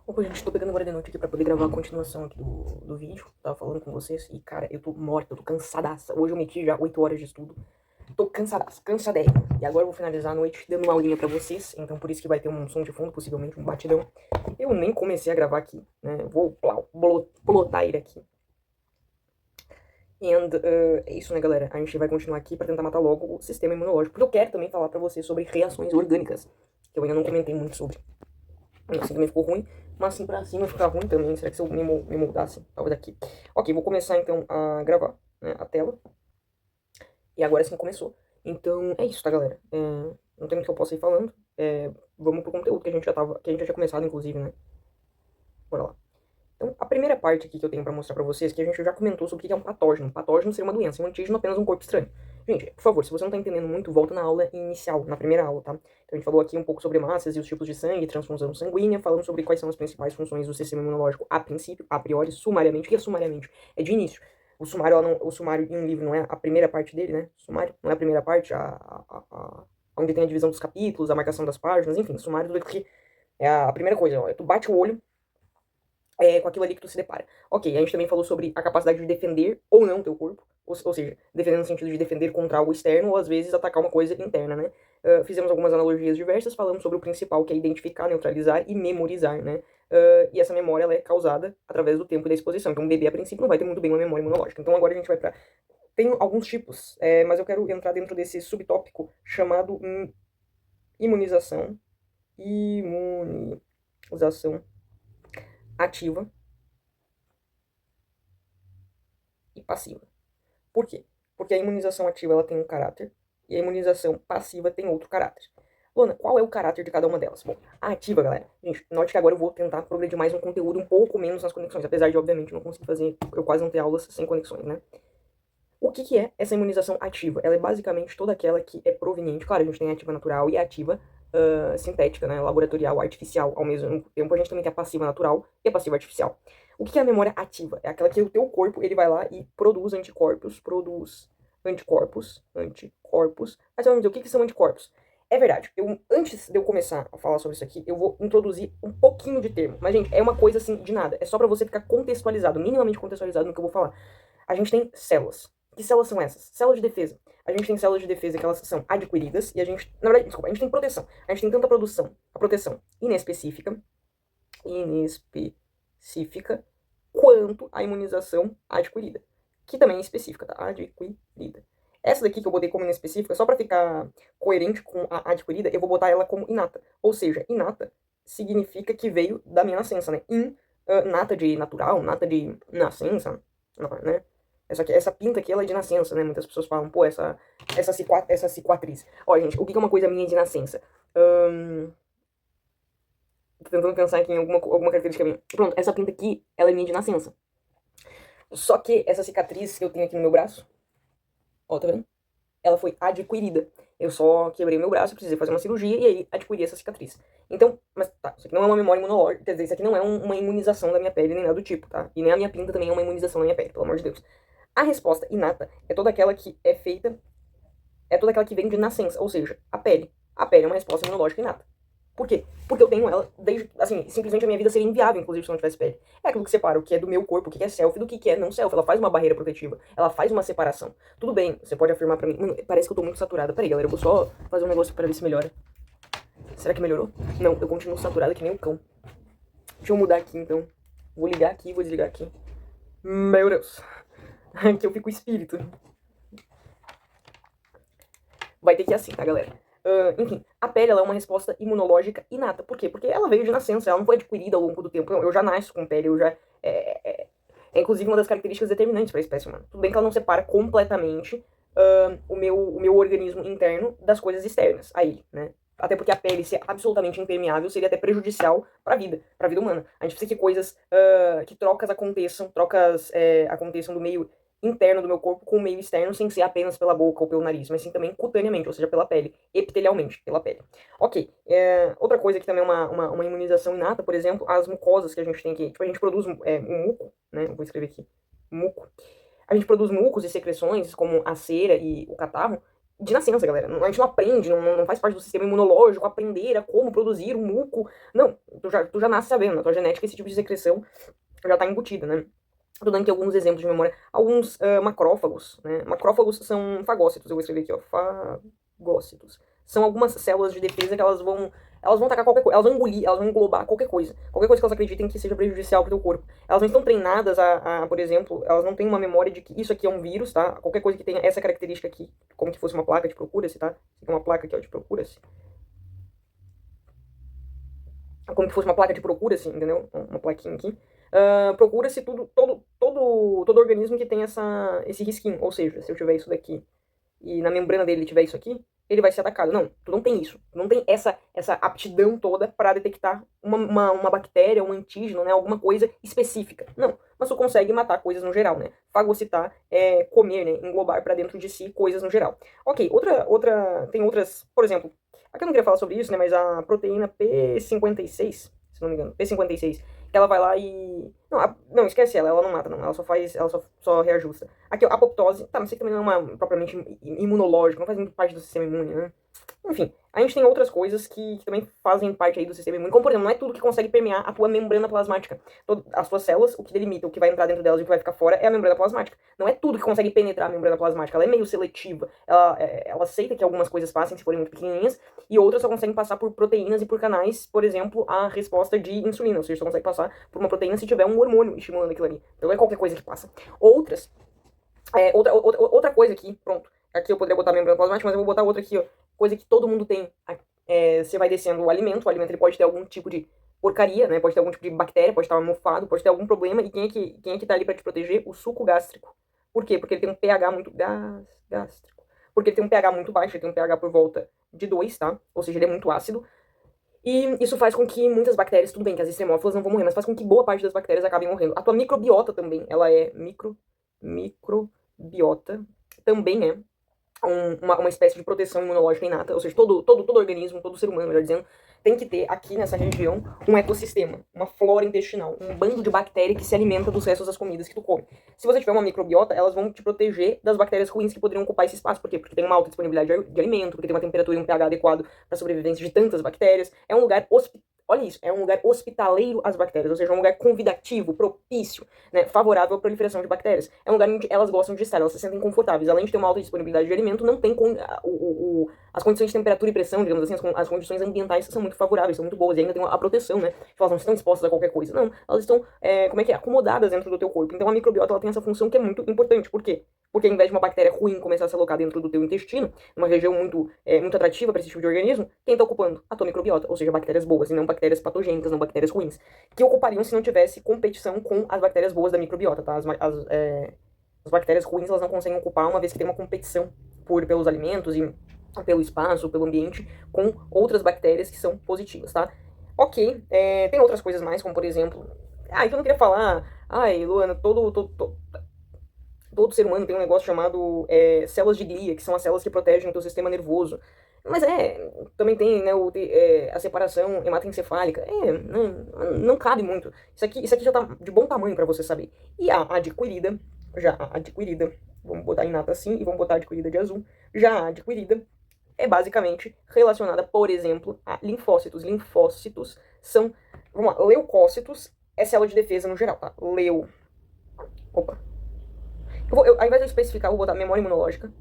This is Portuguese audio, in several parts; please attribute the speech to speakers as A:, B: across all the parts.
A: Opa, gente, tô pegando agora de noite aqui pra poder gravar a continuação aqui do vídeo. Tava falando com vocês e, cara, eu tô morta, eu tô cansadaça. Hoje eu meti já 8 horas de estudo. Tô cansadaça, cansadérrima. E agora eu vou finalizar a noite dando uma aulinha pra vocês. Então por isso que vai ter um som de fundo, possivelmente um batidão. Eu nem comecei a gravar aqui, né? Vou plotar ele aqui. É isso, né, galera? A gente vai continuar aqui pra tentar matar logo o sistema imunológico. Porque eu quero também falar pra vocês sobre reações orgânicas, que eu ainda não comentei muito sobre. Assim também ficou ruim, mas assim pra cima ficar ruim também. Será que se eu me moldasse? Talvez aqui. Ok, vou começar então a gravar, né, a tela. E agora sim começou. Então é isso, tá, galera? Não tem muito que eu possa ir falando. Vamos pro conteúdo que a gente já tinha começado, inclusive, né? Bora lá. Então, a primeira parte aqui que eu tenho pra mostrar pra vocês, que a gente já comentou sobre o que é um patógeno. Patógeno seria uma doença, um antígeno apenas um corpo estranho. Gente, por favor, se você não tá entendendo muito, volta na aula inicial, na primeira aula, tá? Então a gente falou aqui um pouco sobre hemácias e os tipos de sangue, transfusão sanguínea, falando sobre quais são as principais funções do sistema imunológico a princípio, a priori, sumariamente. O que é sumariamente? É de início. O sumário em um livro não é a primeira parte dele, né? Sumário não é a primeira parte, onde tem a divisão dos capítulos, a marcação das páginas, enfim, sumário do que é a primeira coisa, ó, tu bate o olho com aquilo ali que tu se depara. Ok, a gente também falou sobre a capacidade de defender ou não teu corpo, ou seja, defender no sentido de defender contra algo externo ou às vezes atacar uma coisa interna, né? Fizemos algumas analogias diversas, falamos sobre o principal que é identificar, neutralizar e memorizar, né? E essa memória ela é causada através do tempo e da exposição. Então um bebê a princípio não vai ter muito bem uma memória imunológica. Então agora a gente vai para... Tem alguns tipos, mas eu quero entrar dentro desse subtópico chamado imunização. Imunização ativa e passiva. Por quê? Porque a imunização ativa ela tem um caráter e a imunização passiva tem outro caráter. Luana, qual é o caráter de cada uma delas? Bom, a ativa, galera, gente, note que agora eu vou tentar progredir mais um conteúdo um pouco menos nas conexões, apesar de, obviamente, não conseguir fazer, eu quase não ter aulas sem conexões, né? O que é essa imunização ativa? Ela é basicamente toda aquela que é proveniente, claro, a gente tem a ativa natural e a ativa sintética, né, laboratorial, artificial, ao mesmo tempo a gente também tem a passiva natural e a passiva artificial. O que é a memória ativa? É aquela que o teu corpo, ele vai lá e produz anticorpos. Mas você vai me dizer, o que são anticorpos? É verdade, antes de eu começar a falar sobre isso aqui, eu vou introduzir um pouquinho de termo. Mas, gente, é uma coisa assim de nada. É só pra você ficar contextualizado, minimamente contextualizado no que eu vou falar. A gente tem células. Que células são essas? Células de defesa. A gente tem células de defesa que elas são adquiridas e a gente, na verdade, desculpa, a gente tem proteção. A gente tem tanta a proteção inespecífica, quanto a imunização adquirida, que também é específica, tá? Adquirida. Essa daqui que eu botei como inespecífica, só para ficar coerente com a adquirida, eu vou botar ela como inata. Ou seja, inata significa que veio da minha nascença, né? Nata de natural, nata de nascença, né? Essa pinta aqui, ela é de nascença, né? Muitas pessoas falam, pô, essa cicatriz. Olha, gente, o que é uma coisa minha de nascença? Tô tentando pensar aqui em alguma característica minha. Pronto, essa pinta aqui, ela é minha de nascença. Só que essa cicatriz que eu tenho aqui no meu braço, ó, tá vendo? Ela foi adquirida. Eu só quebrei meu braço, precisei fazer uma cirurgia e aí adquiri essa cicatriz. Então, mas tá, isso aqui não é uma memória imunológica, quer dizer, isso aqui não é uma imunização da minha pele nem nada do tipo, tá? E nem a minha pinta também é uma imunização da minha pele, pelo amor de Deus. A resposta inata é toda aquela que toda aquela que vem de nascença, ou seja, a pele. A pele é uma resposta imunológica inata. Por quê? Porque eu tenho ela desde, assim, simplesmente a minha vida seria inviável, inclusive, se eu não tivesse pele. É aquilo que separa o que é do meu corpo, o que é self do que é não self. Ela faz uma barreira protetiva, ela faz uma separação. Tudo bem, você pode afirmar pra mim, mano, parece que eu tô muito saturada. Peraí, galera, eu vou só fazer um negócio pra ver se melhora. Será que melhorou? Não, eu continuo saturada que nem um cão. Deixa eu mudar aqui, então. Vou ligar aqui, vou desligar aqui. Meu Deus. Que eu fico espírito. Vai ter que ir assim, tá, galera? Enfim, a pele ela é uma resposta imunológica inata. Por quê? Porque ela veio de nascença, ela não foi adquirida ao longo do tempo. Não, eu já nasço com pele, eu já. É inclusive uma das características determinantes para a espécie humana. Tudo bem que ela não separa completamente o meu organismo interno das coisas externas a ele, né? Até porque a pele ser absolutamente impermeável seria até prejudicial para a vida humana. A gente precisa que coisas, que aconteçam do meio interno do meu corpo com o meio externo, sem ser apenas pela boca ou pelo nariz, mas sim também cutaneamente, ou seja, pela pele, epitelialmente, pela pele. Ok, outra coisa que também é uma imunização inata, por exemplo, as mucosas que a gente tem aqui. Tipo, a gente produz um muco, né? Vou escrever aqui, muco. A gente produz mucos e secreções, como a cera e o catarro, de nascença, galera. A gente não aprende, não faz parte do sistema imunológico, aprender a como produzir um muco. Não, tu já nasce sabendo, na tua genética esse tipo de secreção já tá embutida, né? Tô dando aqui alguns exemplos de memória. Alguns macrófagos, né? Macrófagos são fagócitos, eu vou escrever aqui, ó, fagócitos. São algumas células de defesa que elas vão atacar qualquer coisa, elas vão engolir, elas vão englobar qualquer coisa que elas acreditem que seja prejudicial pro teu corpo. Elas não estão treinadas por exemplo, elas não têm uma memória de que isso aqui é um vírus, tá? Qualquer coisa que tenha essa característica aqui, como que fosse uma placa de procura-se, tá? Isso aqui é uma placa aqui, ó, de procura-se. Como que fosse uma placa de procura-se, entendeu? Uma plaquinha aqui. Procura-se todo organismo que tem esse risquinho. Ou seja, se eu tiver isso daqui e na membrana dele tiver isso aqui, ele vai ser atacado. Não, tu não tem isso. Tu não tem essa aptidão toda para detectar uma bactéria, um antígeno, né? Alguma coisa específica. Não. Mas tu consegue matar coisas no geral, né? Fagocitar é comer, né? Englobar para dentro de si coisas no geral. Ok, tem outras, por exemplo, aqui eu não queria falar sobre isso, né? Mas a proteína P56, se não me engano, P56, ela vai lá e... Não, esquece ela não mata, não. Ela só reajusta. Aqui, ó, apoptose. Tá, mas isso aqui também não é uma propriamente imunológica, não faz muito parte do sistema imune, né? Enfim, a gente tem outras coisas que também fazem parte aí do sistema imune. Como, por exemplo, não é tudo que consegue permear a tua membrana plasmática. As tuas células, o que delimita, o que vai entrar dentro delas e o que vai ficar fora é a membrana plasmática. Não é tudo que consegue penetrar a membrana plasmática. Ela é meio seletiva. Ela aceita que algumas coisas passem, se forem muito pequenininhas, e outras só conseguem passar por proteínas e por canais, por exemplo, a resposta de insulina. Ou seja, só consegue passar por uma proteína se tiver um hormônio estimulando aquilo ali. Então não é qualquer coisa que passa. Outra coisa aqui, pronto. Aqui eu poderia botar a membrana plasmática, mas eu vou botar outra aqui, ó. Coisa que todo mundo tem. Você vai descendo o alimento ele pode ter algum tipo de porcaria, né? Pode ter algum tipo de bactéria, pode estar mofado, pode ter algum problema. E quem é que tá ali pra te proteger? O suco gástrico. Por quê? Porque ele tem um pH muito gástrico. Porque ele tem um pH muito baixo, ele tem um pH por volta de 2, tá? Ou seja, ele é muito ácido. E isso faz com que muitas bactérias, tudo bem que as extremófilas não vão morrer, mas faz com que boa parte das bactérias acabem morrendo. A tua microbiota também, ela é microbiota, também é uma espécie de proteção imunológica inata, ou seja, todo organismo, todo ser humano, melhor dizendo, tem que ter aqui nessa região um ecossistema, uma flora intestinal, um bando de bactérias que se alimenta dos restos das comidas que tu come. Se você tiver uma microbiota, elas vão te proteger das bactérias ruins que poderiam ocupar esse espaço. Por quê? Porque tem uma alta disponibilidade de alimento, porque tem uma temperatura e um pH adequado para a sobrevivência de tantas bactérias. É um lugar Olha isso, é um lugar hospitaleiro às bactérias, ou seja, um lugar convidativo, propício, né, favorável à proliferação de bactérias. É um lugar onde elas gostam de estar, elas se sentem confortáveis. Além de ter uma alta disponibilidade de alimento, não tem as condições de temperatura e pressão, digamos assim, as condições ambientais são muito favoráveis, são muito boas, e ainda tem a proteção, né? Elas não estão expostas a qualquer coisa. Não, elas estão, acomodadas dentro do teu corpo. Então a microbiota ela tem essa função que é muito importante. Por quê? Porque ao invés de uma bactéria ruim começar a se alocar dentro do teu intestino, uma região muito atrativa para esse tipo de organismo, quem está ocupando? A tua microbiota, ou seja, bactérias boas, e não bactérias patogênicas, não bactérias ruins, que ocupariam se não tivesse competição com as bactérias boas da microbiota, tá? As bactérias ruins, elas não conseguem ocupar, uma vez que tem uma competição pelos alimentos e pelo espaço, pelo ambiente, com outras bactérias que são positivas, tá? Ok, tem outras coisas mais, como por exemplo... então eu não queria falar... Luana, todo ser humano tem um negócio chamado células de glia, que são as células que protegem o teu sistema nervoso. Mas também tem, né, a separação hematoencefálica. Não cabe muito. Isso aqui já tá de bom tamanho pra você saber. E a adquirida, vamos botar inata assim e vamos botar adquirida de azul. Já a adquirida é basicamente relacionada, por exemplo, a linfócitos. Linfócitos são, vamos lá, leucócitos é célula de defesa no geral, tá? Ao invés de eu especificar, eu vou botar memória imunológica.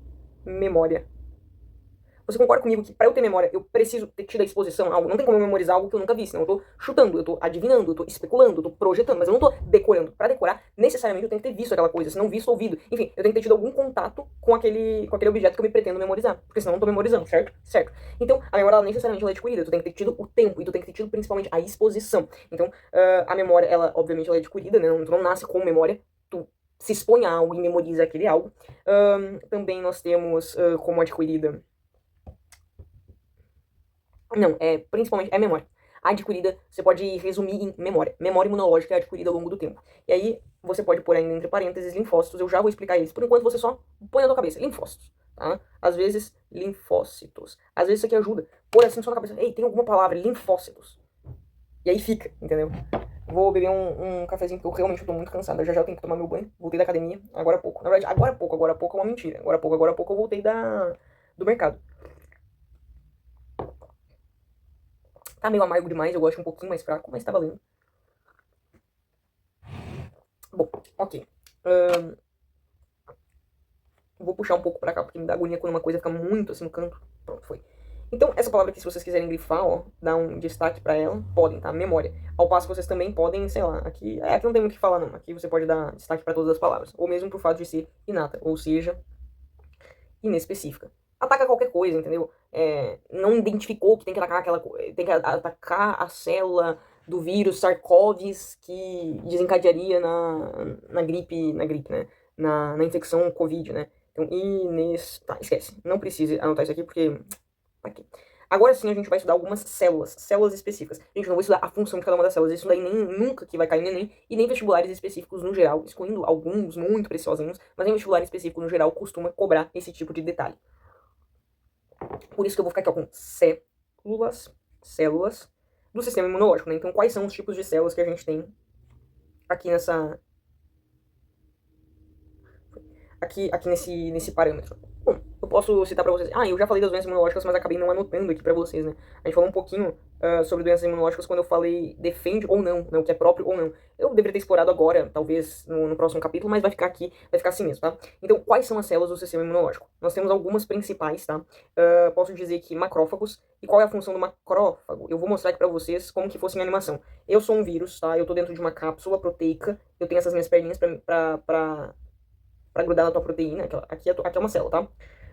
A: Memória. Você concorda comigo que pra eu ter memória, eu preciso ter tido a exposição a algo? Não tem como eu memorizar algo que eu nunca vi, senão eu tô chutando, eu tô adivinhando, eu tô especulando, eu tô projetando, mas eu não tô decorando. Pra decorar, necessariamente eu tenho que ter visto aquela coisa, se não visto, ouvido. Enfim, eu tenho que ter tido algum contato com aquele objeto que eu me pretendo memorizar, porque senão eu não tô memorizando, certo? Certo. Então, a memória, ela necessariamente ela é adquirida, tu tem que ter tido o tempo, e tu tem que ter tido principalmente a exposição. Então, a memória, ela, obviamente, ela é adquirida, né? Tu não nasce com memória, tu se expõe a algo e memoriza aquele algo. Também nós temos como adquirida... Não, principalmente memória. A adquirida, você pode resumir em memória. Memória imunológica é adquirida ao longo do tempo. E aí, você pode pôr ainda entre parênteses linfócitos, eu já vou explicar eles. Por enquanto, você só põe na tua cabeça, linfócitos, tá? Às vezes, linfócitos. Às vezes isso aqui ajuda. Pôr assim só na cabeça, ei, tem alguma palavra, linfócitos. E aí fica, entendeu? Vou beber um cafezinho, porque eu realmente tô muito cansado. Já eu tenho que tomar meu banho. Voltei da academia, agora há pouco. Na verdade, agora há pouco é uma mentira. Agora há pouco eu voltei do mercado. Tá meio amargo demais, eu gosto um pouquinho mais fraco, mas tá valendo. Bom, ok. Vou puxar um pouco pra cá, porque me dá agonia quando uma coisa fica muito assim no canto. Pronto, foi. Então, essa palavra aqui, se vocês quiserem grifar, ó, dar um destaque pra ela, podem, tá? Memória. Ao passo que vocês também podem, sei lá, aqui não tem muito o que falar, não. Aqui você pode dar destaque pra todas as palavras. Ou mesmo pro fato de ser inata, ou seja, inespecífica. Ataca qualquer coisa, entendeu? Não identificou que tem que atacar tem que atacar a célula do vírus SARS-CoV que desencadearia na gripe, né? Na infecção Covid, né? Então, tá, esquece. Não precisa anotar isso aqui porque aqui. Agora sim a gente vai estudar algumas células específicas. Gente, não vou estudar a função de cada uma das células, isso daí nem nunca que vai cair no Enem, e nem vestibulares específicos no geral, excluindo alguns muito preciosinhos, mas em vestibular específico no geral costuma cobrar esse tipo de detalhe. Por isso que eu vou ficar aqui ó, com células do sistema imunológico, né? Então quais são os tipos de células que a gente tem aqui nesse parâmetro. Bom, eu posso citar pra vocês. Eu já falei das doenças imunológicas, mas acabei não anotando aqui pra vocês, né? A gente falou um pouquinho sobre doenças imunológicas quando eu falei defende ou não, né? O que é próprio ou não. Eu deveria ter explorado agora, talvez no próximo capítulo, mas vai ficar aqui, vai ficar assim mesmo, tá? Então, quais são as células do sistema imunológico? Nós temos algumas principais, tá? Posso dizer que macrófagos. E qual é a função do macrófago? Eu vou mostrar aqui pra vocês como que fosse minha animação. Eu sou um vírus, tá? Eu tô dentro de uma cápsula proteica. Eu tenho essas minhas perninhas pra grudar na tua proteína. Aqui é uma célula, tá?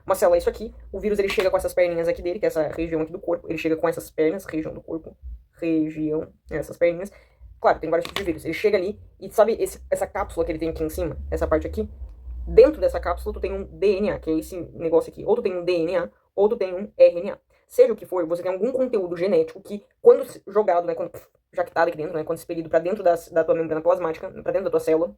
A: Uma célula é isso aqui. O vírus ele chega com essas perninhas aqui dele, que é essa região aqui do corpo. Ele chega com essas pernas, região do corpo. Essas perninhas. Claro, tem vários tipos de vírus. Ele chega ali e sabe essa cápsula que ele tem aqui em cima? Essa parte aqui? Dentro dessa cápsula tu tem um DNA, que é esse negócio aqui. Ou tu tem um DNA, ou tu tem um RNA. Seja o que for, você tem algum conteúdo genético que, quando jogado, né, quando jactado aqui dentro, né, quando expelido pra dentro da tua membrana plasmática, pra dentro da tua célula,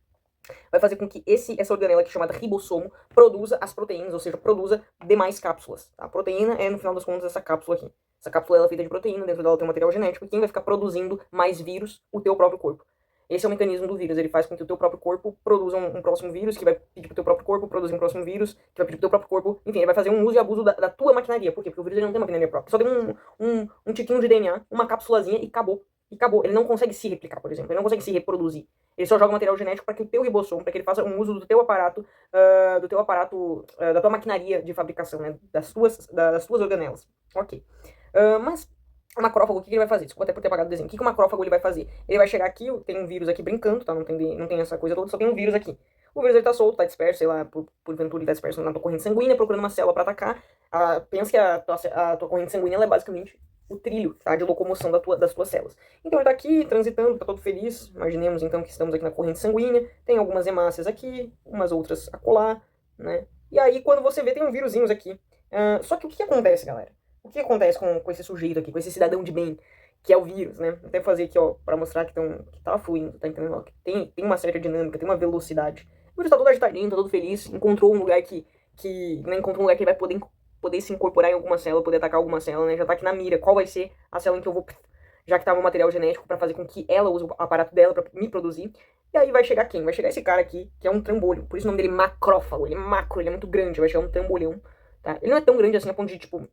A: vai fazer com que essa organela aqui chamada ribossomo produza as proteínas, ou seja, produza demais cápsulas. Tá? A proteína é, no final das contas, essa cápsula aqui. Essa cápsula ela é feita de proteína, dentro dela tem um material genético, e quem vai ficar produzindo mais vírus? O teu próprio corpo. Esse é o mecanismo do vírus, ele faz com que o teu próprio corpo produza um próximo vírus, que vai pedir pro teu próprio corpo produzir um próximo vírus, que vai pedir pro teu próprio corpo, enfim, ele vai fazer um uso e abuso da tua maquinaria. Por quê? Porque o vírus ele não tem maquinaria própria, só tem um tiquinho de DNA, uma cápsulazinha e acabou. E acabou. Ele não consegue se replicar, por exemplo, ele não consegue se reproduzir. Ele só joga material genético para que o teu ribossomo, para que ele faça um uso do teu aparato, da tua maquinaria de fabricação, né, das tuas organelas. Ok. Mas o macrófago, o que ele vai fazer? Desculpa até por ter apagado o desenho. O que o macrófago ele vai fazer? Ele vai chegar aqui, tem um vírus aqui brincando, tá? Não tem essa coisa toda, só tem um vírus aqui. O vírus ele tá solto, tá disperso, sei lá, porventura ele tá disperso na tua corrente sanguínea, procurando uma célula para atacar. Pensa que a tua corrente sanguínea ela é basicamente o trilho, tá? De locomoção das tuas células. Então ele tá aqui, transitando, tá todo feliz. Imaginemos então que estamos aqui na corrente sanguínea, tem algumas hemácias aqui, umas outras acolá, né? E aí quando você vê, tem um vírusinhos aqui. Só que o que acontece, galera? O que acontece com esse sujeito aqui, com esse cidadão de bem, que é o vírus, né? Vou até fazer aqui, ó, pra mostrar que tá fluindo, tá entendendo? Ó, que tem uma certa dinâmica, tem uma velocidade. O vírus tá todo agitadinho, tá todo feliz, encontrou um lugar encontrou um lugar que ele vai poder se incorporar em alguma célula, poder atacar alguma célula, né? Já tá aqui na mira. Qual vai ser a célula em que eu vou, já que tá no material genético, pra fazer com que ela use o aparato dela pra me produzir. E aí vai chegar quem? Vai chegar esse cara aqui, que é um trambolho. Por isso o nome dele é macrófago, ele é macro, ele é muito grande, vai chegar um trambolhão. Tá? Ele não é tão grande assim a ponto de, tipo,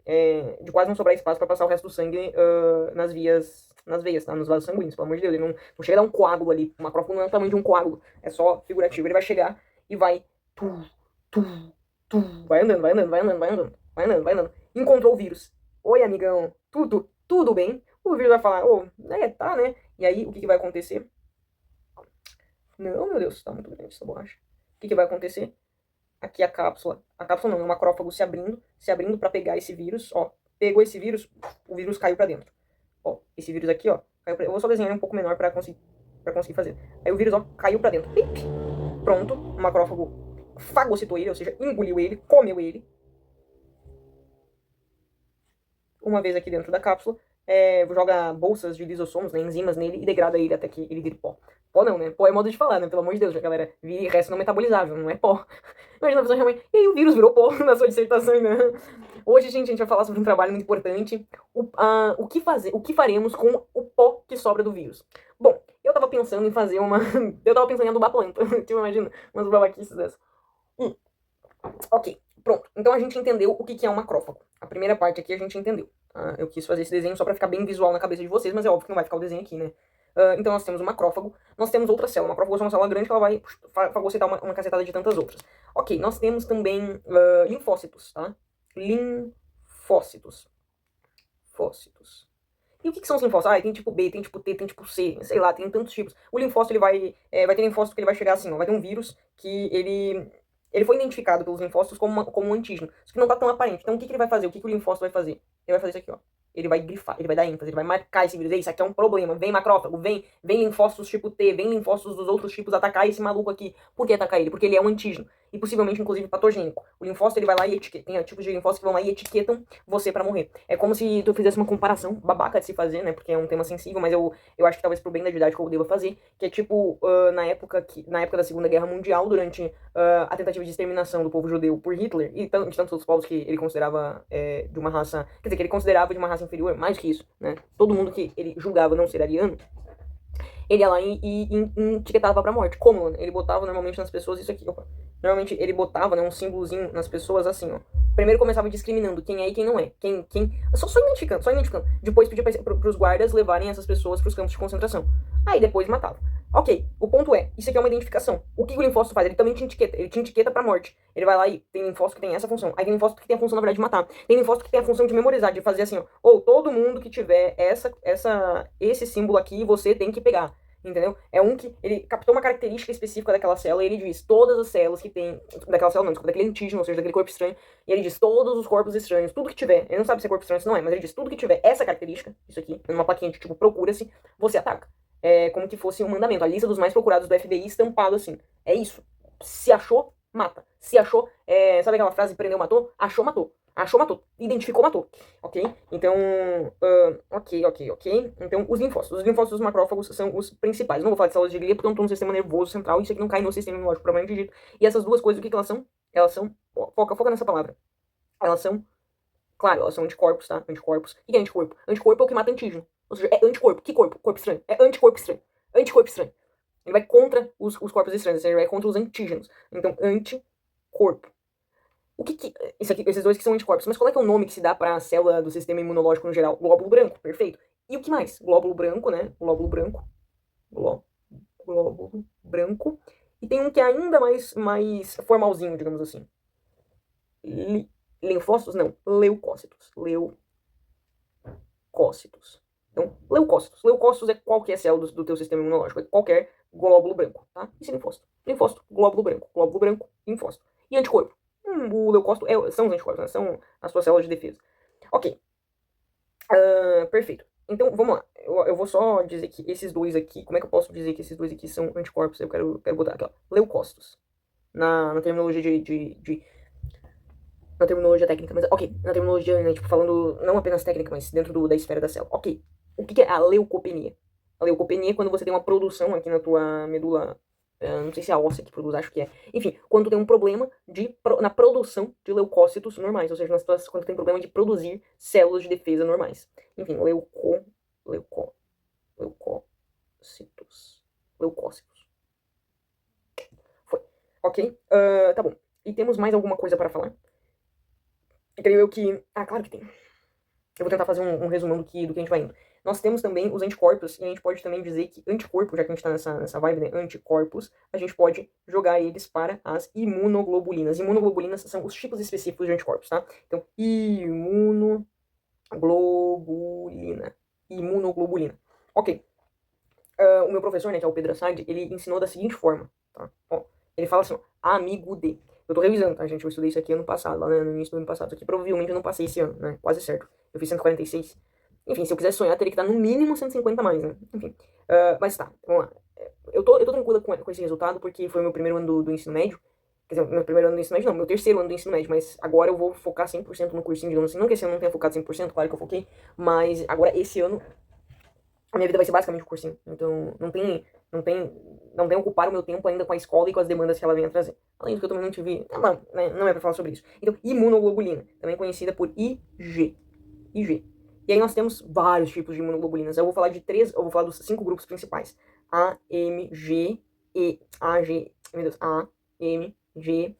A: de quase não sobrar espaço pra passar o resto do sangue nas veias, tá? Nos vasos sanguíneos, pelo amor de Deus. Ele não chega a dar um coágulo ali. O macrófago não é o tamanho de um coágulo, é só figurativo. Ele vai chegar e vai... Vai andando, vai andando, vai andando, vai andando, vai andando, vai andando. Encontrou o vírus. Oi, amigão, tudo bem? O vírus vai falar, tá, né? E aí, o que vai acontecer? Não, meu Deus, tá muito grande essa borracha. O que vai acontecer? Aqui a cápsula não, o macrófago se abrindo pra pegar esse vírus, ó. Pegou esse vírus, o vírus caiu pra dentro. Ó, esse vírus aqui, ó, caiu pra... Eu vou só desenhar um pouco menor pra conseguir fazer. Aí o vírus, ó, caiu pra dentro. Pip. Pronto, o macrófago fagocitou ele, ou seja, engoliu ele, comeu ele. Uma vez aqui dentro da cápsula, joga bolsas de lisossomos, né, enzimas nele e degrada ele até que ele vire pó. Pó não, né? Pó é modo de falar, né? Pelo amor de Deus, galera. Vira resto não metabolizável, não é pó. Imagina a pessoa realmente... E aí o vírus virou pó na sua dissertação, né? Hoje, gente, a gente vai falar sobre um trabalho muito importante. O que faremos com o pó que sobra do vírus? Bom, eu tava pensando em fazer uma... eu tava pensando em adubar planta. Tipo, imagina, umas babaquices dessas. Ok. Pronto, então a gente entendeu o que é um macrófago. A primeira parte aqui a gente entendeu. Eu quis fazer esse desenho só pra ficar bem visual na cabeça de vocês, mas é óbvio que não vai ficar o desenho aqui, né? Então nós temos o macrófago, nós temos outra célula. O macrófago é uma célula grande que ela vai fagocitar uma cacetada de tantas outras. Ok, nós temos também linfócitos, tá? Linfócitos. Fócitos. E o que são os linfócitos? Tem tipo B, tem tipo T, tem tipo C, sei lá, tem tantos tipos. O linfócito, ele vai ter linfócito que ele vai chegar assim, ó, vai ter um vírus que ele foi identificado pelos linfócitos como um antígeno, só que não tá tão aparente. Então o que ele vai fazer? O que o linfócito vai fazer? Ele vai fazer isso aqui, ó. Ele vai grifar, ele vai dar ênfase, ele vai marcar esse vírus. Isso aqui é um problema. Vem macrófago, vem linfócitos tipo T, vem linfócitos dos outros tipos atacar esse maluco aqui. Por que atacar ele? Porque ele é um antígeno. E possivelmente, inclusive, patogênico. O linfócito, ele vai lá e etiqueta. Tem tipos de linfócitos que vão lá e etiquetam você pra morrer. É como se tu fizesse uma comparação babaca de se fazer, né? Porque é um tema sensível, mas eu acho que talvez pro bem da didática eu deva fazer. Que é tipo, na época da Segunda Guerra Mundial, durante a tentativa de exterminação do povo judeu por Hitler e de tantos outros povos que ele considerava de uma raça, quer dizer, que ele considerava de uma raça inferior, mais que isso, né? Todo mundo que ele julgava não ser ariano, ele ia lá e etiquetava pra morte. Como, né? Ele botava normalmente nas pessoas isso aqui, opa. Normalmente ele botava, né, um símbolozinho nas pessoas assim, ó. Primeiro começava discriminando quem é e quem não é. Só identificando, só identificando. Depois pedia pros guardas levarem essas pessoas pros campos de concentração. Aí depois matava. Ok, o ponto é, isso aqui é uma identificação. O que o linfócito faz? Ele também te etiqueta pra morte. Ele vai lá e tem linfócito que tem essa função. Aí tem linfócito que tem a função, na verdade, de matar. Tem linfócito que tem a função de memorizar, de fazer assim, ó. Ou todo mundo que tiver esse símbolo aqui, você tem que pegar. Entendeu? É um que ele captou uma característica específica daquela célula e ele diz todas as células que tem. Daquela célula, não, desculpa, daquele antígeno, ou seja, daquele corpo estranho. E ele diz todos os corpos estranhos, tudo que tiver. Ele não sabe se é corpo estranho ou se não é, mas ele diz tudo que tiver essa característica, isso aqui, numa plaquinha de tipo procura-se, você ataca. É como que fosse um mandamento, a lista dos mais procurados do FBI estampado assim. É isso. Se achou, mata. Se achou, sabe aquela frase prendeu, matou? Achou, matou. Achou, matou. Identificou, matou. Ok? Então, ok. Então, os linfócitos. Os linfócitos dos macrófagos são os principais. Não vou falar de células de glia porque eu não tô no sistema nervoso central. Isso aqui não cai no sistema imunológico, propriamente dito. E essas duas coisas, o que elas são? Elas são... Foca nessa palavra. Elas são... Claro, elas são anticorpos, tá? Anticorpos. O que é anticorpo? Anticorpo é o que mata antígeno. Ou seja, é anticorpo. Que corpo? Corpo estranho. É anticorpo estranho. Anticorpo estranho. Ele vai contra os corpos estranhos. Ou seja, ele vai contra os antígenos. Então, anticorpo. Esses dois que são anticorpos, mas qual é que é o nome que se dá para a célula do sistema imunológico no geral? Glóbulo branco, perfeito. E o que mais? Glóbulo branco, né? Glóbulo branco. Glóbulo branco. E tem um que é ainda mais formalzinho, digamos assim. Linfócitos? Não. Leucócitos. Leucócitos. Então, leucócitos. Leucócitos é qualquer célula do teu sistema imunológico. É qualquer glóbulo branco, tá? Isso é linfócito. Linfócito, glóbulo branco, linfócito. E anticorpo? O leucócito são os anticorpos, né? São as suas células de defesa. Ok. Perfeito. Então, vamos lá. Eu vou só dizer que esses dois aqui... Como é que eu posso dizer que esses dois aqui são anticorpos? Eu quero botar aqui, ó. Leucócitos. Na terminologia na terminologia técnica, mas... Ok. Na terminologia, né, tipo, falando não apenas técnica, mas dentro da esfera da célula. Ok. O que é a leucopenia? A leucopenia é quando você tem uma produção aqui na tua medula... não sei se é a óssea que produz, acho que é. Enfim, quando tem um problema na produção de leucócitos normais, ou seja, quando tem problema de produzir células de defesa normais. Enfim, leucócitos. Foi. Ok? Tá bom. E temos mais alguma coisa para falar? Creio eu que... claro que tem. Eu vou tentar fazer um resumão do que a gente vai indo. Nós temos também os anticorpos, e a gente pode também dizer que anticorpo, já que a gente tá nessa vibe, né, anticorpos, a gente pode jogar eles para as imunoglobulinas. Imunoglobulinas são os tipos específicos de anticorpos, tá? Então, imunoglobulina. Ok. O meu professor, né, que é o Pedro Assad, ele ensinou da seguinte forma, tá? Ó, ele fala assim, ó, amigo de... Eu tô revisando, tá, gente? Eu estudei isso aqui ano passado, lá, né, no início do ano passado. Isso aqui provavelmente eu não passei esse ano, né? Quase certo. Eu fiz 146. Enfim, se eu quisesse sonhar, teria que estar no mínimo 150 a mais, né? Enfim. Mas tá, vamos lá. Eu tô tranquila com esse resultado, porque foi o meu primeiro ano do ensino médio. Quer dizer, meu primeiro ano do ensino médio, não, meu terceiro ano do ensino médio. Mas agora eu vou focar 100% no cursinho, digamos assim. Não que esse ano eu não tenha focado 100%, claro que eu foquei. Mas agora, esse ano, a minha vida vai ser basicamente um cursinho. Então, não tem ocupar o meu tempo ainda com a escola e com as demandas que ela vem a trazer. Além do que eu também não tive... não é pra falar sobre isso. Então, imunoglobulina, também conhecida por IG. E aí nós temos vários tipos de imunoglobulinas. Eu vou falar dos 5 grupos principais. A, M, G, E, A, G, meu Deus, A, M, G,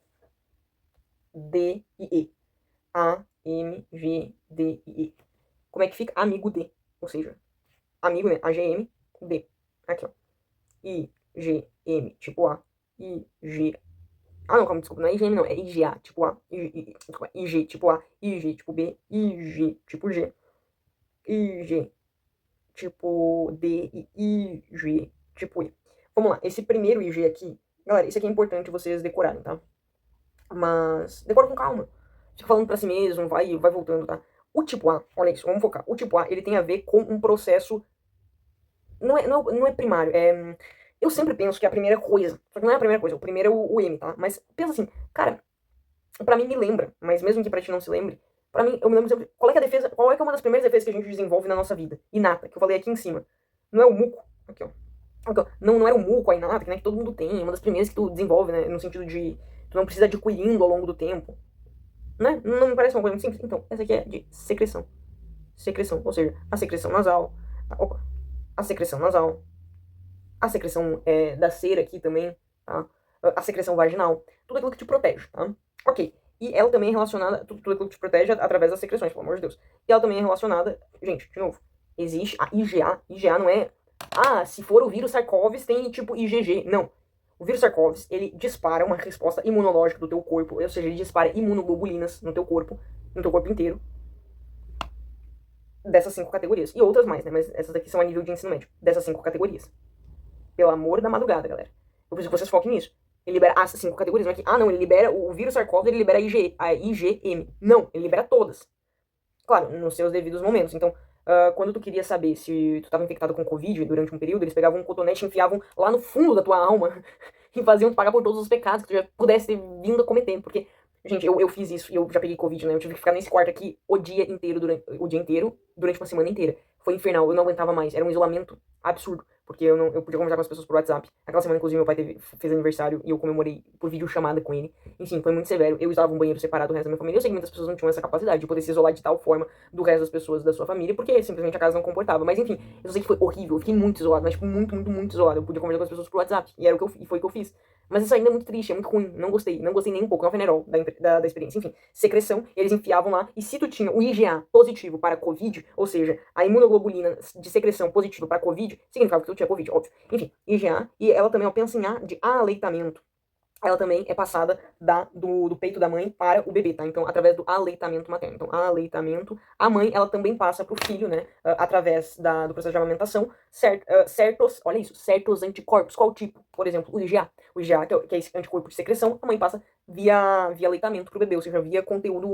A: D e E. A, M, G, D e E. Como é que fica? Amigo D. Ou seja, amigo, né? AGM, D. Aqui, ó. I, G, M, tipo A. I, G. Ah, não, calma, desculpa. Não é IGM, não. É IGA, tipo A. Desculpa, IG, tipo A. IG, tipo B. IG, tipo G. IG, tipo D. E IG, tipo E. Vamos lá. Esse primeiro IG aqui, galera, isso aqui é importante vocês decorarem, tá? Mas decora com calma. Fica falando pra si mesmo, vai voltando, tá? O tipo A, olha isso, vamos focar. O tipo A, ele tem a ver com um processo. Não é primário, é. Eu sempre penso que é a primeira coisa. Só que não é a primeira coisa, o primeiro é o M, tá? Mas pensa assim, cara, pra mim me lembra, mas mesmo que pra ti não se lembre, pra mim, eu me lembro sempre, qual é que é a defesa, qual é que é uma das primeiras defesas que a gente desenvolve na nossa vida? Inata, que eu falei aqui em cima. Não é o muco, aqui ó. Aqui, ó. Não era o muco, a inata, que, né, que todo mundo tem, é uma das primeiras que tu desenvolve, né, no sentido de tu não precisa adquirindo ao longo do tempo, né? Não me parece uma coisa muito simples? Então, essa aqui é de secreção. Secreção, ou seja, a secreção nasal, opa, a secreção nasal, a secreção da cera aqui também, tá? A secreção vaginal, tudo aquilo que te protege, tá? Ok. E ela também é relacionada, tudo aquilo que te protege através das secreções, pelo amor de Deus. E ela também é relacionada, gente, de novo, existe a IgA. IgA não é, se for o vírus SARS-CoV, tem tipo IgG. Não. O vírus SARS-CoV, ele dispara uma resposta imunológica do teu corpo, ou seja, ele dispara imunoglobulinas no teu corpo inteiro, dessas 5 categorias. E outras mais, né? Mas essas aqui são a nível de ensino médio, dessas 5 categorias. Pelo amor da madrugada, galera. Eu preciso que vocês foquem nisso. Ele libera as 5 categorias, não é que, não, ele libera o vírus SARS-CoV, ele libera a IgM. Não, ele libera todas. Claro, nos seus devidos momentos. Então, quando tu queria saber se tu estava infectado com Covid durante um período, eles pegavam um cotonete e enfiavam lá no fundo da tua alma e faziam tu pagar por todos os pecados que tu já pudesse ter vindo a cometer. Porque, gente, eu fiz isso e eu já peguei Covid, né? Eu tive que ficar nesse quarto aqui o dia inteiro, durante uma semana inteira. Foi infernal, eu não aguentava mais. Era um isolamento absurdo. Porque eu podia conversar com as pessoas por WhatsApp. Aquela semana, inclusive, meu pai fez aniversário e eu comemorei por videochamada com ele. Enfim, foi muito severo. Eu usava um banheiro separado do resto da minha família. Eu sei que muitas pessoas não tinham essa capacidade de poder se isolar de tal forma do resto das pessoas da sua família, porque simplesmente a casa não comportava. Mas enfim, eu sei que foi horrível. Eu fiquei muito isolado, mas tipo, muito, muito, muito isolado. Eu podia conversar com as pessoas por WhatsApp. E era e foi o que eu fiz. Mas isso ainda é muito triste, é muito ruim. Não gostei. Não gostei nem um pouco. Não foi nerol da experiência. Enfim, secreção, eles enfiavam lá. E se tu tinha o IgA positivo para Covid, ou seja, a imunoglobulina de secreção positiva para Covid, significava que tu tinha Covid, óbvio. Enfim, IgA, e ela também, ó, pensa em A de aleitamento. Ela também é passada do peito da mãe para o bebê, tá? Então, através do aleitamento materno. Então, aleitamento, a mãe, ela também passa para o filho, né? Através do processo de amamentação, olha isso, certos anticorpos. Qual tipo? Por exemplo, o IgA. O IgA, que é esse anticorpo de secreção, a mãe passa via aleitamento para o bebê, ou seja, via conteúdo,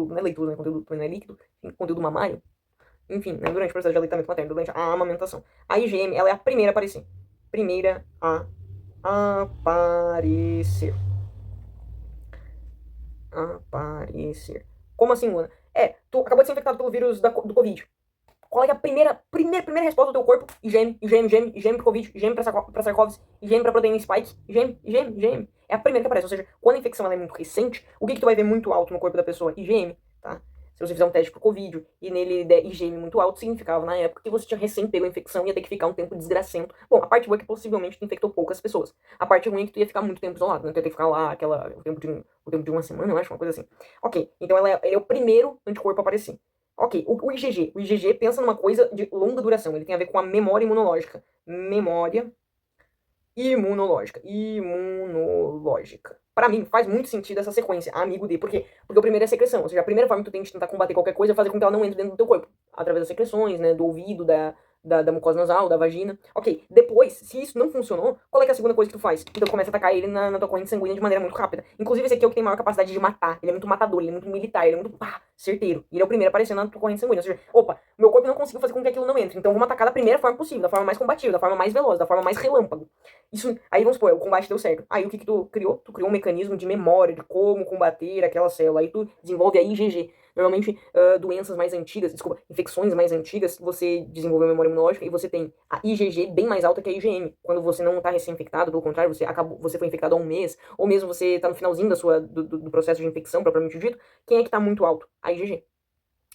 A: não é leitoso, né? Conteúdo não é líquido, conteúdo mamário. Enfim, né? Durante o processo de aleitamento materno, durante a amamentação. A IgM, ela é a primeira a aparecer. Primeira a aparecer. Aparecer. Como assim, Luana? Tu acabou de ser infectado pelo vírus do Covid. Qual é a primeira resposta do teu corpo? IgM pro Covid, IgM pra SARS-CoV, IgM pra proteína spike, IgM. É a primeira que aparece. Ou seja, quando a infecção ela é muito recente, o que tu vai ver muito alto no corpo da pessoa? IgM, tá? Se você fizer um teste pro Covid e nele der IgM muito alto, significava na época que você tinha recém pego a infecção e ia ter que ficar um tempo desgracento. Bom, a parte boa é que possivelmente tu infectou poucas pessoas. A parte ruim é que tu ia ficar muito tempo isolado, né? Tu ia ter que ficar lá o tempo de uma semana, eu acho, uma coisa assim. Ok, então ele é o primeiro anticorpo a aparecer. Ok, o IgG. O IgG pensa numa coisa de longa duração. Ele tem a ver com a memória imunológica. Memória imunológica. Para mim, faz muito sentido essa sequência, amigo D. Por quê? Porque o primeiro é a secreção. Ou seja, a primeira forma que tu tem de tentar combater qualquer coisa é fazer com que ela não entre dentro do teu corpo. Através das secreções, né? Do ouvido, da mucosa nasal, da vagina. Ok, depois, se isso não funcionou, qual é que é a segunda coisa que tu faz? Então tu começa a atacar ele na tua corrente sanguínea de maneira muito rápida. Inclusive esse aqui é o que tem maior capacidade de matar. Ele é muito matador, ele é muito militar, ele é muito certeiro. E ele é o primeiro aparecendo na tua corrente sanguínea. Ou seja, opa, meu corpo não conseguiu fazer com que aquilo não entre. Então vamos atacar da primeira forma possível, da forma mais combativa, da forma mais veloz, da forma mais relâmpago. Isso, aí vamos supor, o combate deu certo. Aí o que tu criou? Tu criou um mecanismo de memória, de como combater aquela célula. Aí tu desenvolve a IgG. Normalmente, doenças mais antigas, infecções mais antigas, você desenvolveu memória imunológica e você tem a IgG bem mais alta que a IgM. Quando você não está recém-infectado, pelo contrário, você foi infectado há um mês, ou mesmo você está no finalzinho do processo de infecção, propriamente dito, quem é que está muito alto? A IgG.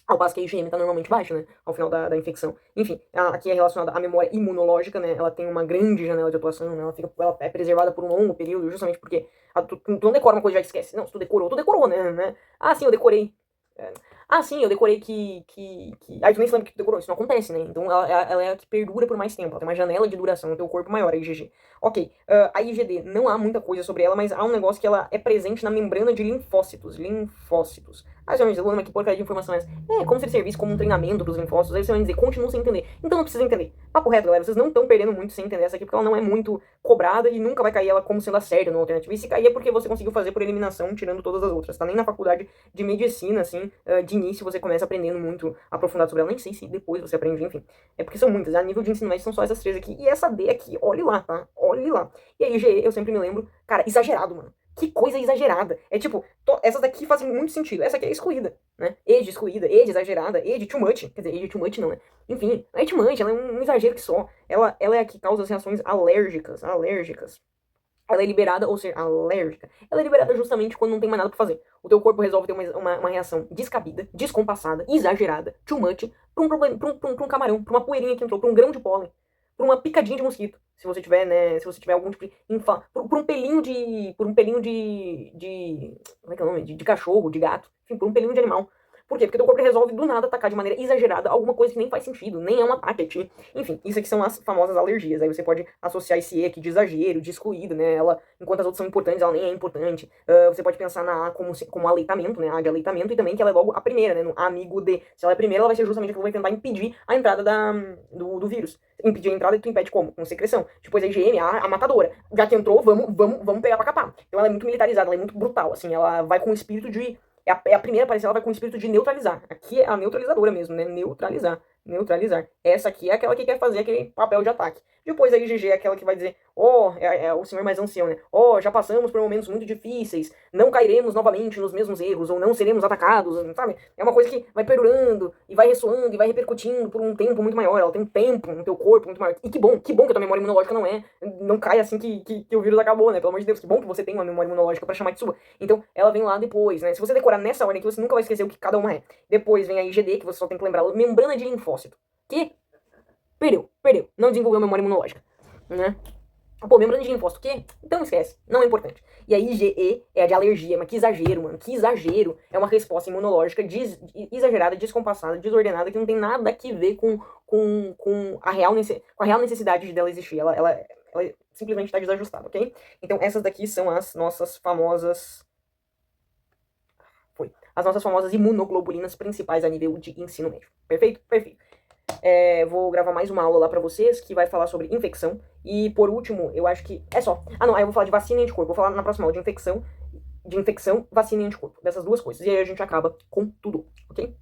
A: Ao passo que a IgM tá normalmente baixa, né? Ao final da infecção. Enfim, aqui é relacionada à memória imunológica, né? Ela tem uma grande janela de atuação, né? Ela é preservada por um longo período, justamente porque tu não decora uma coisa e já esquece. Não, se tu decorou, né? Ah, sim, eu decorei. É, ah, sim, eu decorei que. Aí tu nem se lembra que tu decorou, isso não acontece, né? Então ela é a que perdura por mais tempo, ela tem uma janela de duração no teu corpo maior, a IgG. Ok, a IgD, não há muita coisa sobre ela, mas há um negócio que ela é presente na membrana de linfócitos. Linfócitos. Ah, João, Luana, que porcaria de informação é essa? É, como se ele servisse como um treinamento pros linfócitos. Aí você vai dizer, continua sem entender. Então não precisa entender. Papo reto, galera, vocês não estão perdendo muito sem entender essa aqui, porque ela não é muito cobrada e nunca vai cair ela como sendo a certa no alternativo. E se cair é porque você conseguiu fazer por eliminação, tirando todas as outras, tá? Nem na faculdade de medicina, assim, de início você começa aprendendo muito aprofundado sobre ela. Nem sei se depois você aprende, enfim. É porque são muitas. A nível de ensino médio são só essas três aqui. E essa D aqui, olhe lá, tá? Olhe lá. E aí, GE, eu sempre me lembro, cara, exagerado, mano. Que coisa exagerada. É tipo, essas daqui fazem muito sentido. Essa aqui é excluída, né? E de excluída, E de exagerada, E de too much. Quer dizer, E de too much não, né? Enfim, não é too much, ela é um exagero que só. Ela é a que causa as reações alérgicas. Alérgicas. Ela é liberada, ou ser alérgica, ela é liberada justamente quando não tem mais nada pra fazer. O teu corpo resolve ter uma reação descabida, descompassada, exagerada, too much, pra um, problema, pra um camarão, pra uma poeirinha que entrou, pra um grão de pólen, pra uma picadinha de mosquito, se você tiver, né, se você tiver algum tipo de por um pelinho de como é que é o nome? De cachorro, de gato, enfim, por um pelinho de animal. Por quê? Porque teu corpo resolve do nada atacar de maneira exagerada alguma coisa que nem faz sentido, nem é um ataque a ti. Enfim, isso aqui são as famosas alergias. Aí você pode associar esse E aqui de exagero, de excluído, né? Ela, enquanto as outras são importantes, ela nem é importante. Você pode pensar na A como aleitamento, né? A de aleitamento, e também que ela é logo a primeira, né? No amigo de. Se ela é a primeira, ela vai ser justamente a que vai tentar impedir a entrada do vírus. Impedir a entrada e tu impede como? Com secreção. Depois a IgM, a matadora. Já que entrou, vamos pegar pra capar. Então ela é muito militarizada, ela é muito brutal, assim. Ela vai com o espírito de a primeira parecer, ela vai com o espírito de neutralizar. Aqui é a neutralizadora mesmo, né? Neutralizar. Neutralizar. Essa aqui é aquela que quer fazer aquele papel de ataque. Depois a IgG é aquela que vai dizer, é o senhor mais ancião, né? Já passamos por momentos muito difíceis, não cairemos novamente nos mesmos erros, ou não seremos atacados, sabe? É uma coisa que vai perdurando, e vai ressoando, e vai repercutindo por um tempo muito maior. Ela tem um tempo no teu corpo muito maior. E que bom que a tua memória imunológica não cai assim que o vírus acabou, né? Pelo amor de Deus, que bom que você tem uma memória imunológica pra chamar de sua. Então, ela vem lá depois, né? Se você decorar nessa ordem aqui, você nunca vai esquecer o que cada uma é. Depois vem a IgD, que você só tem que lembrar, membrana de linfócito. Que perdeu. Não desenvolveu memória imunológica, né? Pô, membrana de linfócito, o quê? Então esquece, não é importante. E a IgE é a de alergia, mas que exagero, mano, que exagero. É uma resposta imunológica exagerada, descompassada, desordenada, que não tem nada a ver com a real necessidade dela existir. Ela simplesmente está desajustada, ok? Então essas daqui são as nossas famosas... As nossas famosas imunoglobulinas principais a nível de ensino médio. Perfeito? Perfeito. Vou gravar mais uma aula lá pra vocês que vai falar sobre infecção. E por último, eu acho que é só. Ah, não, aí eu vou falar de vacina e anticorpo. Vou falar na próxima aula de infecção, vacina e anticorpo. Dessas duas coisas. E aí a gente acaba com tudo, ok?